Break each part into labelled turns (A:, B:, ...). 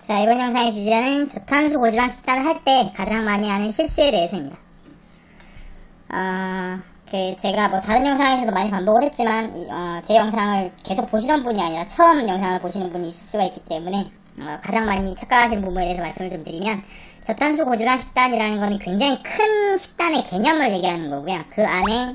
A: 자, 이번 영상의 주제는 저탄수 고지방 식단을 할 때 가장 많이 하는 실수에 대해서입니다. 제가 뭐 다른 영상에서도 많이 반복을 했지만 제 영상을 계속 보시던 분이 아니라 처음 영상을 보시는 분이 있을 수가 있기 때문에 가장 많이 착각하시는 부분에 대해서 말씀을 좀 드리면, 저탄수 고지방 식단이라는 거는 굉장히 큰 식단의 개념을 얘기하는 거고요. 그 안에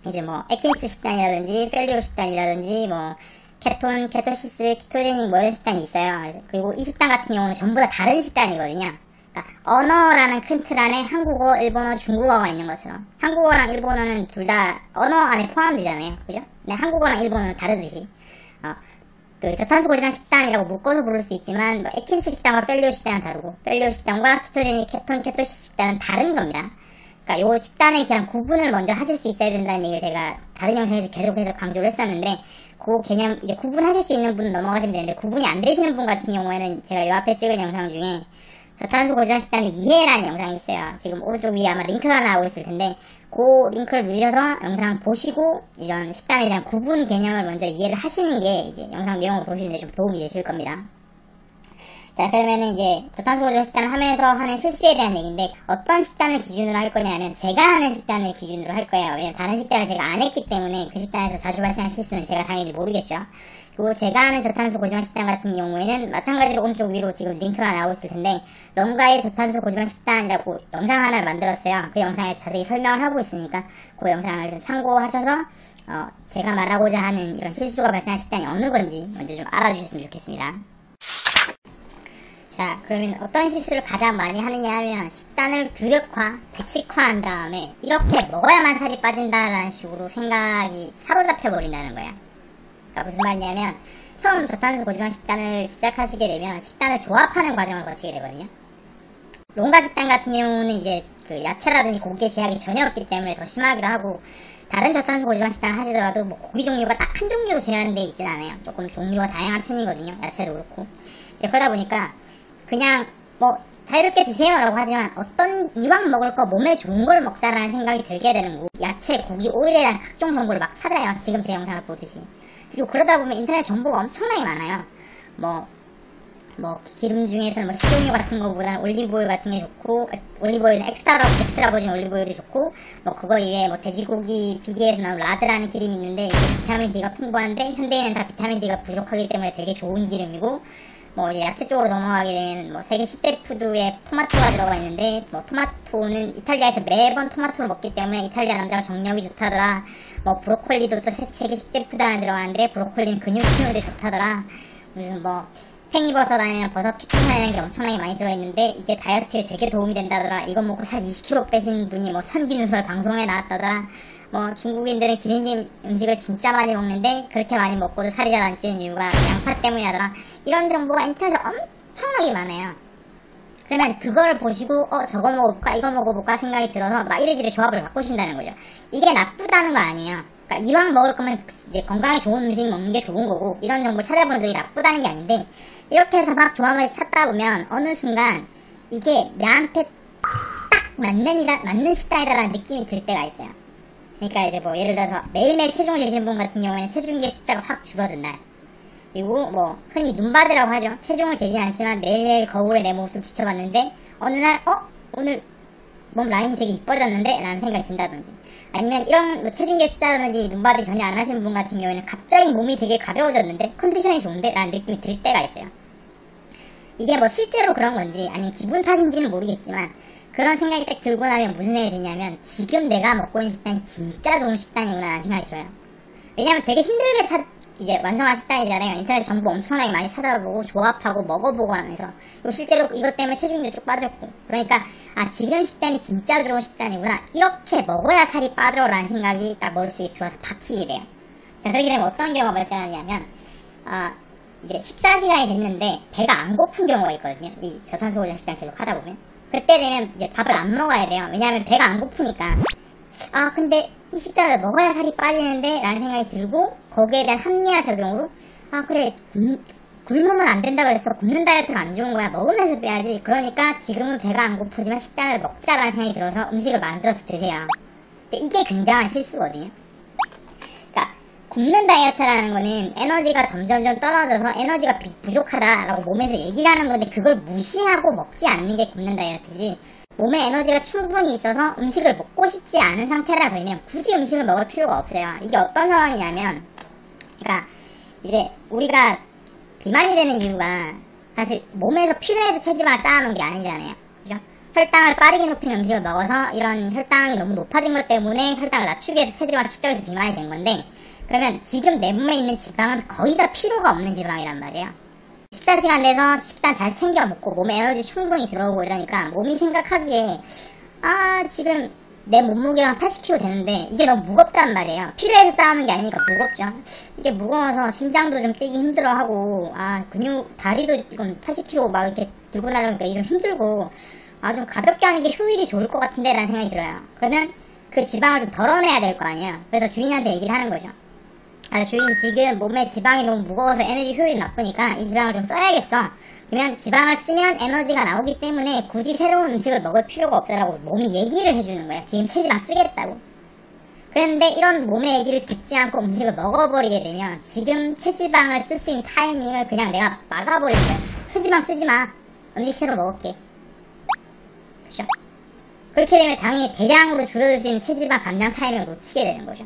A: 이제 뭐 애킨스 식단이라든지 팔리오 식단이라든지 뭐 케톤, 케토시스, 키토제닉 뭐 이런 식단이 있어요. 그리고 이 식단 같은 경우는 전부 다 다른 식단이거든요. 그러니까 언어라는 큰 틀 안에 한국어, 일본어, 중국어가 있는 것처럼, 한국어랑 일본어는 둘 다 언어 안에 포함되잖아요. 그죠? 근데 한국어랑 일본어는 다르듯이 그 저탄수 고지방 식단이라고 묶어서 부를 수 있지만, 뭐 애킨스 식단과 팔리오 식단은 다르고, 팔리오 식단과 키토제닉, 케톤, 케토시스 식단은 다른 겁니다. 그러니까 요 식단에 대한 구분을 먼저 하실 수 있어야 된다는 얘기를 제가 다른 영상에서 계속해서 강조를 했었는데, 그 개념 이제 구분하실 수 있는 분은 넘어가시면 되는데, 구분이 안 되시는 분 같은 경우에는 제가 요 앞에 찍은 영상 중에 저탄수 고지방 식단의 이해라는 영상이 있어요. 지금 오른쪽 위에 아마 링크가 나오고 있을 텐데, 그 링크를 누르셔서 영상 보시고 이런 식단에 대한 구분 개념을 먼저 이해를 하시는 게 이제 영상 내용을 보시는데 좀 도움이 되실 겁니다. 자, 그러면은 이제 저탄수 고지방 식단을 하면서 하는 실수에 대한 얘기인데, 어떤 식단을 기준으로 할 거냐면 제가 하는 식단을 기준으로 할 거예요. 왜냐면 다른 식단을 제가 안 했기 때문에 그 식단에서 자주 발생한 실수는 제가 당연히 모르겠죠. 그리고 제가 하는 저탄수 고지방 식단 같은 경우에는 마찬가지로 오른쪽 위로 지금 링크가 나오고 있을 텐데, 런가의 저탄수 고지방 식단이라고 영상 하나를 만들었어요. 그 영상에 자세히 설명을 하고 있으니까 그 영상을 좀 참고하셔서 제가 말하고자 하는 이런 실수가 발생한 식단이 어느 건지 먼저 좀 알아주셨으면 좋겠습니다. 자, 그러면 어떤 실수를 가장 많이 하느냐 하면, 식단을 규격화, 규칙화한 다음에 이렇게 먹어야만 살이 빠진다라는 식으로 생각이 사로잡혀 버린다는 거야. 그러니까 무슨 말이냐면, 처음 저탄수 고지방 식단을 시작하시게 되면 식단을 조합하는 과정을 거치게 되거든요. 롱가 식단 같은 경우는 이제 그 야채라든지 고기의 제약이 전혀 없기 때문에 더 심하기도 하고, 다른 저탄수 고지방 식단을 하시더라도 뭐 고기 종류가 딱 한 종류로 제한되어 있진 않아요. 조금 종류가 다양한 편이거든요. 야채도 그렇고. 그러다 보니까 그냥 뭐 자유롭게 드세요 라고 하지만, 어떤 이왕 먹을 거 몸에 좋은 걸 먹자라는 생각이 들게 되는 거고, 야채, 고기, 오일에 대한 각종 정보를 막 찾아요. 지금 제 영상을 보듯이. 그리고 그러다 보면 인터넷 정보가 엄청나게 많아요. 뭐 기름 중에서는 뭐 식용유 같은 거보다는 올리브오일 같은 게 좋고, 올리브오일은 엑스트라 버진 올리브오일이 좋고, 뭐 그거 이외에 뭐 돼지고기 비계에서 나온 라드라는 기름이 있는데, 이게 비타민 D가 풍부한데 현대인은 다 비타민 D가 부족하기 때문에 되게 좋은 기름이고, 뭐 이제 야채 쪽으로 넘어가게 되면 뭐 세계 10대 푸드에 토마토가 들어가 있는데, 뭐 토마토는 이탈리아에서 매번 토마토를 먹기 때문에 이탈리아 남자가 정력이 좋다더라. 뭐 브로콜리도 또 세계 10대 푸드 안에 들어가는데 브로콜리는 근육 키우는데 좋다더라. 무슨 뭐 팽이버섯 안에는 버섯 피톤산이라는 게 엄청나게 많이 들어있는데 이게 다이어트에 되게 도움이 된다더라. 이거 먹고 살 20kg 빼신 분이 뭐 천기누설 방송에 나왔다더라. 뭐 중국인들은 기름진 음식을 진짜 많이 먹는데 그렇게 많이 먹고도 살이 잘 안 찌는 이유가 양파 때문이라더라. 이런 정보가 인터넷에 엄청나게 많아요. 그러면 그걸 보시고 저거 먹어볼까 이거 먹어볼까 생각이 들어서 막 이래저래 조합을 바꾸신다는 거죠. 이게 나쁘다는 거 아니에요. 그러니까 이왕 먹을 거면 이제 건강에 좋은 음식 먹는 게 좋은 거고, 이런 정보를 찾아보는 적이 나쁘다는 게 아닌데, 이렇게 해서 막 조합을 찾다 보면 어느 순간 이게 나한테 딱 맞는 식단이다라는 느낌이 들 때가 있어요. 그러니까 이제 뭐 예를 들어서 매일매일 체중을 재시는 분 같은 경우에는 체중계 숫자가 확 줄어든 날, 그리고 뭐 흔히 눈바드라고 하죠. 체중을 재진 않지만 매일매일 거울에 내 모습을 비춰봤는데 어느 날 오늘 몸 라인이 되게 이뻐졌는데 라는 생각이 든다든지, 아니면 이런 뭐 체중계 숫자라든지 눈바드 전혀 안 하시는 분 같은 경우에는 갑자기 몸이 되게 가벼워졌는데 컨디션이 좋은데 라는 느낌이 들 때가 있어요. 이게 뭐 실제로 그런 건지 아니 기분 탓인지는 모르겠지만, 그런 생각이 딱 들고 나면 무슨 생각이 드냐면, 지금 내가 먹고 있는 식단이 진짜 좋은 식단이구나 라는 생각이 들어요. 왜냐면 되게 힘들게 이제 완성한 식단이잖아요. 인터넷 정보 엄청나게 많이 찾아보고 조합하고 먹어보고 하면서, 그리고 실제로 이것 때문에 체중도 쭉 빠졌고, 그러니까 지금 식단이 진짜 좋은 식단이구나, 이렇게 먹어야 살이 빠져 라는 생각이 딱 머릿속에 들어와서 박히게 돼요. 자, 그렇게 되면 어떤 경우가 발생하냐면, 이제 식사 시간이 됐는데 배가 안 고픈 경우가 있거든요. 이 저탄수 고지방 식단 계속 하다 보면 그때 되면 이제 밥을 안 먹어야 돼요. 왜냐하면 배가 안 고프니까, 근데 이 식단을 먹어야 살이 빠지는데 라는 생각이 들고, 거기에 대한 합리화 적용으로 그래 굶으면 안 된다 그랬어, 굶는 다이어트가 안 좋은 거야, 먹으면서 빼야지, 그러니까 지금은 배가 안 고프지만 식단을 먹자라는 생각이 들어서 음식을 만들어서 드세요. 근데 이게 굉장한 실수거든요. 그러니까 굶는 다이어트라는 거는 에너지가 점점점 떨어져서 에너지가 부족하다라고 몸에서 얘기를 하는 건데 그걸 무시하고 먹지 않는 게 굶는 다이어트지, 몸에 에너지가 충분히 있어서 음식을 먹고 싶지 않은 상태라 그러면 굳이 음식을 먹을 필요가 없어요. 이게 어떤 상황이냐면, 그러니까 이제 우리가 비만이 되는 이유가 사실 몸에서 필요해서 체지방을 쌓아놓은 게 아니잖아요. 그죠? 혈당을 빠르게 높이는 음식을 먹어서 이런 혈당이 너무 높아진 것 때문에 혈당을 낮추기 위해서 체지방을 축적해서 비만이 된 건데, 그러면 지금 내 몸에 있는 지방은 거의 다 필요가 없는 지방이란 말이에요. 식사 시간 내서 식단 잘 챙겨 먹고 몸에 에너지 충분히 들어오고 이러니까 몸이 생각하기에 지금 내 몸무게가 80kg 되는데 이게 너무 무겁단 말이에요. 필요해서 쌓아놓은 게 아니니까 무겁죠. 이게 무거워서 심장도 좀 뛰기 힘들어하고 근육 다리도 지금 80kg 막 이렇게 들고 나가니까 좀 힘들고 좀 가볍게 하는 게 효율이 좋을 것 같은데 라는 생각이 들어요. 그러면 그 지방을 좀 덜어내야 될 거 아니에요. 그래서 주인한테 얘기를 하는 거죠. 주인, 지금 몸에 지방이 너무 무거워서 에너지 효율이 나쁘니까 이 지방을 좀 써야겠어. 그러면 지방을 쓰면 에너지가 나오기 때문에 굳이 새로운 음식을 먹을 필요가 없다라고 몸이 얘기를 해주는 거예요. 지금 체지방 쓰겠다고. 그런데 이런 몸의 얘기를 듣지 않고 음식을 먹어버리게 되면 지금 체지방을 쓸 수 있는 타이밍을 그냥 내가 막아버릴 거예요. 체지방 쓰지 마. 음식 새로 먹을게. 그죠? 그렇게 되면 당연히 대량으로 줄여줄 수 있는 체지방 감량 타이밍을 놓치게 되는 거죠.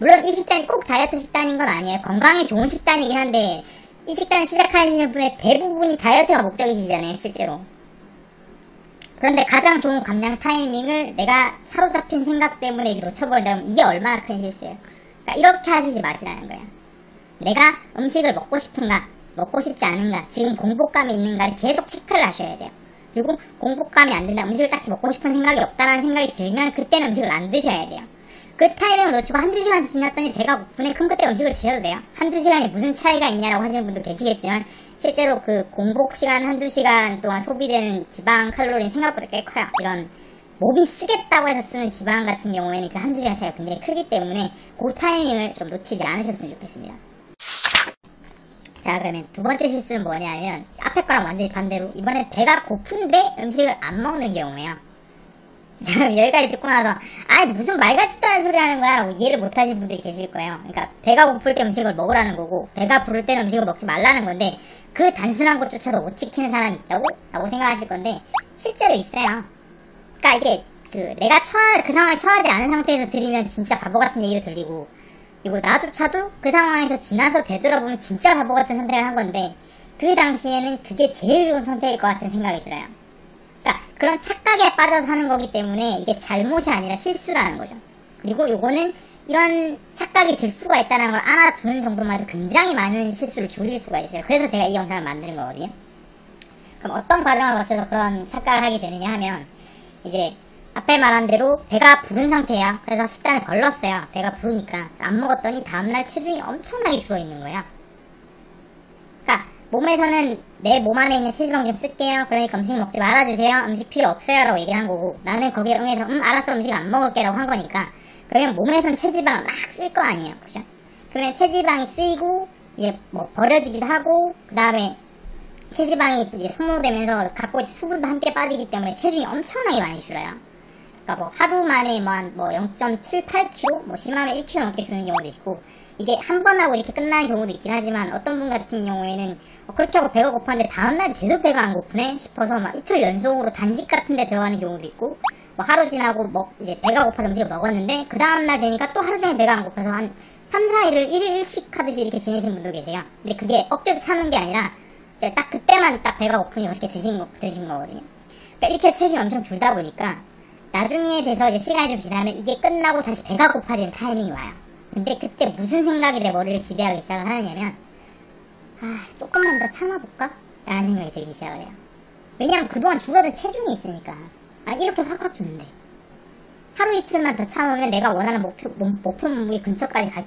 A: 물론 이 식단이 꼭 다이어트 식단인 건 아니에요. 건강에 좋은 식단이긴 한데 이 식단 시작하시는 분의 대부분이 다이어트가 목적이시잖아요, 실제로. 그런데 가장 좋은 감량 타이밍을 내가 사로잡힌 생각 때문에 놓쳐버린다면 이게 얼마나 큰 실수예요. 그러니까 이렇게 하시지 마시라는 거예요. 내가 음식을 먹고 싶은가, 먹고 싶지 않은가, 지금 공복감이 있는가를 계속 체크를 하셔야 돼요. 그리고 공복감이 안 된다, 음식을 딱히 먹고 싶은 생각이 없다라는 생각이 들면 그때는 음식을 안 드셔야 돼요. 그 타이밍을 놓치고 한두 시간 지났더니 배가 고프네. 그럼 그때 음식을 드셔도 돼요. 한두 시간이 무슨 차이가 있냐라고 하시는 분도 계시겠지만 실제로 그 공복 시간 한두 시간 동안 소비되는 지방 칼로리는 생각보다 꽤 커요. 이런 몸이 쓰겠다고 해서 쓰는 지방 같은 경우에는 그 한두 시간 차이가 굉장히 크기 때문에 그 타이밍을 좀 놓치지 않으셨으면 좋겠습니다. 자, 그러면 두 번째 실수는 뭐냐면 앞에 거랑 완전히 반대로 이번엔 배가 고픈데 음식을 안 먹는 경우예요. 자, 여기까지 듣고 나서 무슨 말 같지도 않은 소리 하는 거야 라고 이해를 못 하시는 분들이 계실 거예요. 그러니까 배가 고플 때 음식을 먹으라는 거고 배가 부를 때는 음식을 먹지 말라는 건데 그 단순한 것조차도 못 지키는 사람이 있다고? 라고 생각하실 건데 실제로 있어요. 그러니까 이게 내가 그 상황에 처하지 않은 상태에서 들으면 진짜 바보 같은 얘기로 들리고, 그리고 나조차도 그 상황에서 지나서 되돌아보면 진짜 바보 같은 선택을 한 건데 그 당시에는 그게 제일 좋은 선택일 것 같은 생각이 들어요. 그러니까 그런 착각에 빠져서 하는 거기 때문에 이게 잘못이 아니라 실수라는 거죠. 그리고 요거는 이런 착각이 들 수가 있다는 걸 알아두는 정도만 해도 굉장히 많은 실수를 줄일 수가 있어요. 그래서 제가 이 영상을 만드는 거거든요. 그럼 어떤 과정을 거쳐서 그런 착각을 하게 되느냐 하면 이제 앞에 말한 대로 배가 부른 상태야. 그래서 식단을 걸렀어요. 배가 부르니까 안 먹었더니 다음날 체중이 엄청나게 줄어있는 거예요. 그러니까 몸에서는 내 몸 안에 있는 체지방 좀 쓸게요. 그러니까 음식 먹지 말아주세요. 음식 필요 없어요 라고 얘기를 한 거고, 나는 거기에 응해서 알았어, 음식 안 먹을게 라고 한 거니까 그러면 몸에선 체지방을 막 쓸 거 아니에요. 그죠? 그러면 체지방이 쓰이고 이제 뭐 버려지기도 하고, 그 다음에 체지방이 이제 소모되면서 갖고 있는 수분도 함께 빠지기 때문에 체중이 엄청나게 많이 줄어요. 그러니까 뭐 하루 만에 뭐 0.78kg, 뭐 심하면 1kg 넘게 주는 경우도 있고, 이게 한 번 하고 이렇게 끝나는 경우도 있긴 하지만 어떤 분 같은 경우에는 그렇게 하고 배가 고팠는데 다음날에 계속 배가 안 고프네 싶어서 막 이틀 연속으로 단식 같은 데 들어가는 경우도 있고, 뭐 하루 지나고 이제 배가 고파서 음식을 먹었는데 그 다음날 되니까 또 하루 종일 배가 안 고파서 한 3, 4일을 1일씩 하듯이 이렇게 지내시는 분도 계세요. 근데 그게 억지로 참는 게 아니라 이제 딱 그때만 딱 배가 고프니 그렇게 드신 거거든요. 그러니까 이렇게 해서 체중이 엄청 줄다 보니까 나중에 돼서 이제 시간이 좀 지나면 이게 끝나고 다시 배가 고파지는 타이밍이 와요. 근데 그때 무슨 생각이 내 머리를 지배하기 시작을 하느냐면 조금만 더 참아볼까? 라는 생각이 들기 시작을 해요. 왜냐면 그동안 줄어든 체중이 있으니까. 이렇게 확확 주는데 하루 이틀만 더 참으면 내가 원하는 목표 몸무게 근처까지 갈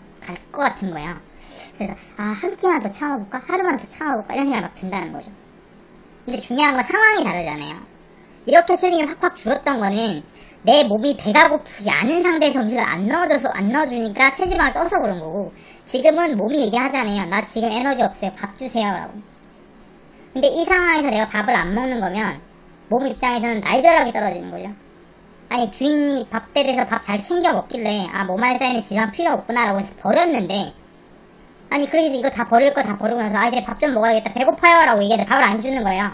A: 것 같은 거예요. 그래서 한 끼만 더 참아볼까? 하루만 더 참아볼까? 이런 생각이 막 든다는 거죠. 근데 중요한 건 상황이 다르잖아요. 이렇게 체중이 확확 줄었던 거는 내 몸이 배가 고프지 않은 상태에서 음식을 안 넣어주니까 체지방을 써서 그런 거고, 지금은 몸이 얘기하잖아요. 나 지금 에너지 없어요. 밥 주세요 라고. 근데 이 상황에서 내가 밥을 안 먹는 거면 몸 입장에서는 날벼락이 떨어지는 거죠. 아니, 주인이 밥 때려서 밥 잘 챙겨 먹길래 몸 안에 쌓이는 지방 필요 없구나 라고 해서 버렸는데 아니 그래서 이거 다 버릴 거 다 버리고 나서 아 이제 밥 좀 먹어야겠다 배고파요 라고 얘기하는데 밥을 안 주는 거예요.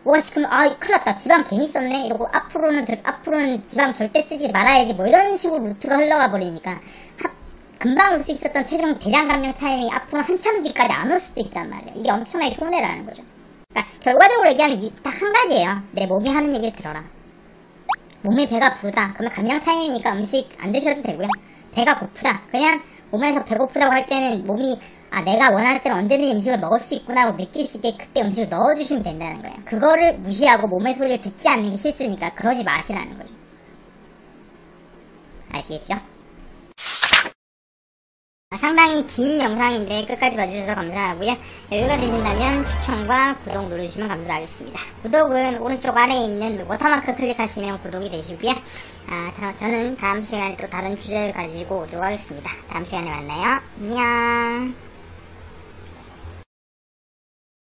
A: 뭐가 시키면 아 큰일 났다 지방 괜히 썼네 이러고 앞으로는 지방 절대 쓰지 말아야지 뭐 이런 식으로 루트가 흘러가 버리니까 금방 올 수 있었던 최종 대량 감량 타임이 앞으로 한참 뒤까지 안 올 수도 있단 말이에요. 이게 엄청나게 손해라는 거죠. 그러니까 결과적으로 얘기하면 딱 한 가지예요. 내 몸이 하는 얘기를 들어라. 몸에 배가 부르다. 그러면 감량 타임이니까 음식 안 드셔도 되고요. 배가 고프다. 그냥 몸에서 배고프다고 할 때는 몸이 아 내가 원할 때는 언제든지 음식을 먹을 수 있구나라고 느낄 수 있게 그때 음식을 넣어주시면 된다는 거예요. 그거를 무시하고 몸의 소리를 듣지 않는 게 실수니까 그러지 마시라는 거죠. 아시겠죠? 상당히 긴 영상인데 끝까지 봐주셔서 감사하고요. 여유가 되신다면 추천과 구독 누르시면 감사하겠습니다. 구독은 오른쪽 아래에 있는 워터마크 클릭하시면 구독이 되시고요. 저는 다음 시간에 또 다른 주제를 가지고 오도록 하겠습니다. 다음 시간에 만나요. 안녕.